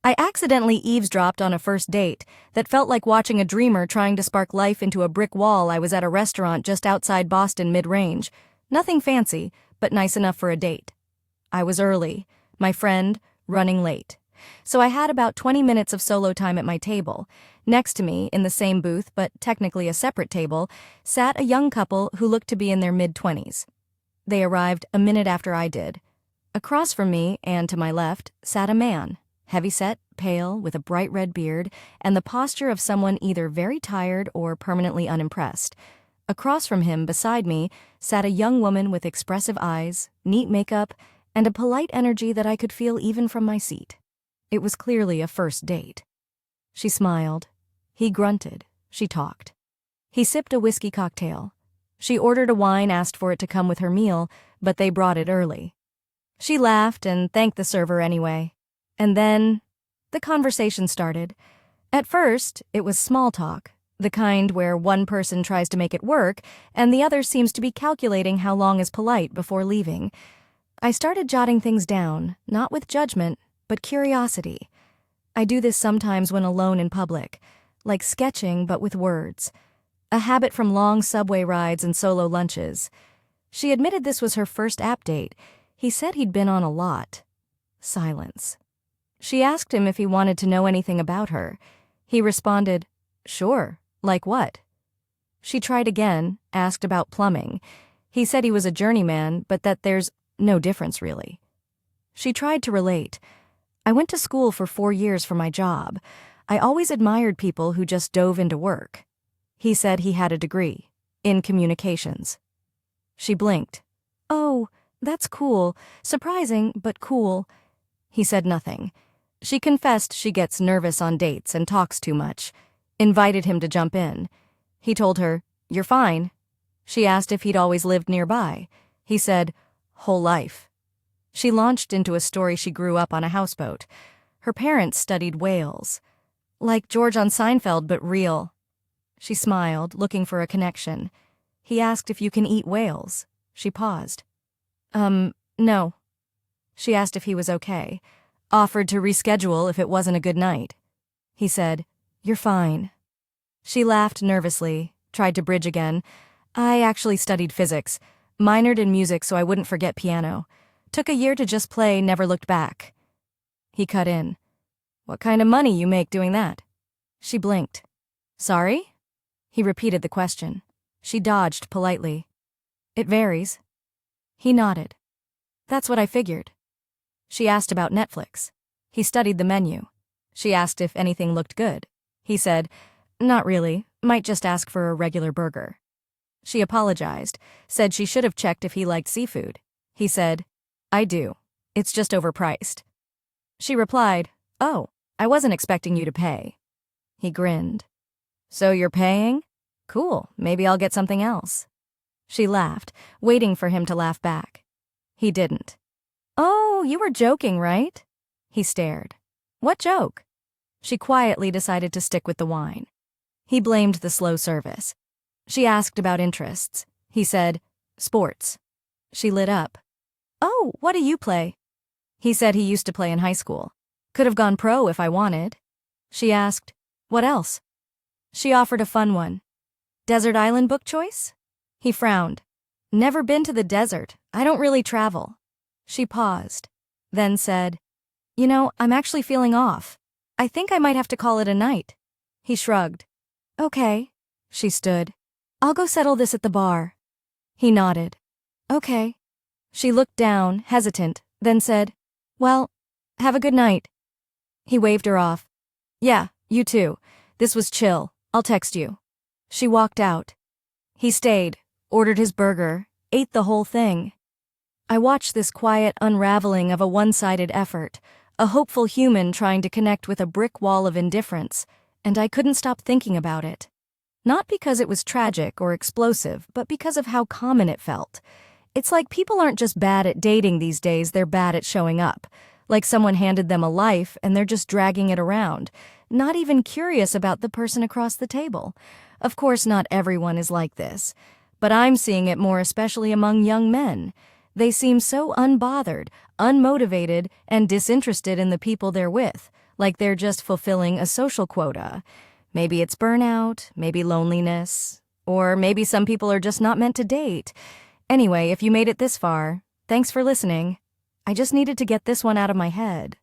I accidentally eavesdropped on a first date that felt like watching a dreamer trying to spark life into a brick wall. I was at a restaurant just outside Boston mid-range. Nothing fancy, but nice enough for a date. I was early, my friend running late. So I had about 20 minutes of solo time at my table. Next to me, in the same booth but technically a separate table, sat a young couple who looked to be in their mid-20s. They arrived a minute after I did. Across from me, and to my left, sat a man, heavyset, pale, with a bright red beard, and the posture of someone either very tired or permanently unimpressed. Across from him, beside me, sat a young woman with expressive eyes, neat makeup, and a polite energy that I could feel even from my seat. It was clearly a first date. She smiled. He grunted. She talked. He sipped a whiskey cocktail. She ordered a wine, asked for it to come with her meal, but they brought it early. She laughed and thanked the server anyway. And then the conversation started. At first, it was small talk, the kind where one person tries to make it work and the other seems to be calculating how long is polite before leaving. I started jotting things down, not with judgment, but curiosity. I do this sometimes when alone in public, like sketching but with words. A habit from long subway rides and solo lunches. She admitted this was her first app date. He said he'd been on a lot. Silence. She asked him if he wanted to know anything about her. He responded, "Sure, like what?" She tried again, asked about plumbing. He said he was a journeyman, but that there's no difference really. She tried to relate. "I went to school for 4 years for my job. I always admired people who just dove into work." He said he had a degree in communications. She blinked. "Oh, that's cool. Surprising, but cool." He said nothing. She confessed she gets nervous on dates and talks too much. Invited him to jump in. He told her, "You're fine." She asked if he'd always lived nearby. He said, "Whole life." She launched into a story she grew up on a houseboat. Her parents studied whales. Like George on Seinfeld, but real. She smiled, looking for a connection. He asked if you can eat whales. She paused. No." She asked if he was okay. Offered to reschedule if it wasn't a good night. He said, "You're fine." She laughed nervously, tried to bridge again. "I actually studied physics, minored in music so I wouldn't forget piano. Took a year to just play, never looked back." He cut in. "What kind of money you make doing that?" She blinked. "Sorry?" He repeated the question. She dodged politely. "It varies." He nodded. "That's what I figured." She asked about Netflix. He studied the menu. She asked if anything looked good. He said, "Not really, might just ask for a regular burger." She apologized, said she should have checked if he liked seafood. He said, "I do. It's just overpriced." She replied, "Oh, I wasn't expecting you to pay." He grinned. "So you're paying? Cool, maybe I'll get something else." She laughed, waiting for him to laugh back. He didn't. "Oh, you were joking, right?" He stared. "What joke?" She quietly decided to stick with the wine. He blamed the slow service. She asked about interests. He said, "Sports." She lit up. "Oh, what do you play?" He said he used to play in high school. "Could have gone pro if I wanted." She asked, "What else?" She offered a fun one. "Desert Island book choice?" He frowned. "Never been to the desert. I don't really travel." She paused, then said, "You know, I'm actually feeling off. I think I might have to call it a night." He shrugged. "Okay." She stood. "I'll go settle this at the bar." He nodded. "Okay." She looked down, hesitant, then said, "Well, have a good night." He waved her off. "Yeah, you too. This was chill. I'll text you." She walked out. He stayed, ordered his burger, ate the whole thing. I watched this quiet unraveling of a one-sided effort, a hopeful human trying to connect with a brick wall of indifference, and I couldn't stop thinking about it. Not because it was tragic or explosive, but because of how common it felt. It's like people aren't just bad at dating these days, they're bad at showing up. Like someone handed them a life and they're just dragging it around, not even curious about the person across the table. Of course, not everyone is like this, but I'm seeing it more especially among young men. They seem so unbothered, unmotivated, and disinterested in the people they're with, like they're just fulfilling a social quota. Maybe it's burnout, maybe loneliness, or maybe some people are just not meant to date. Anyway, if you made it this far, thanks for listening. I just needed to get this one out of my head.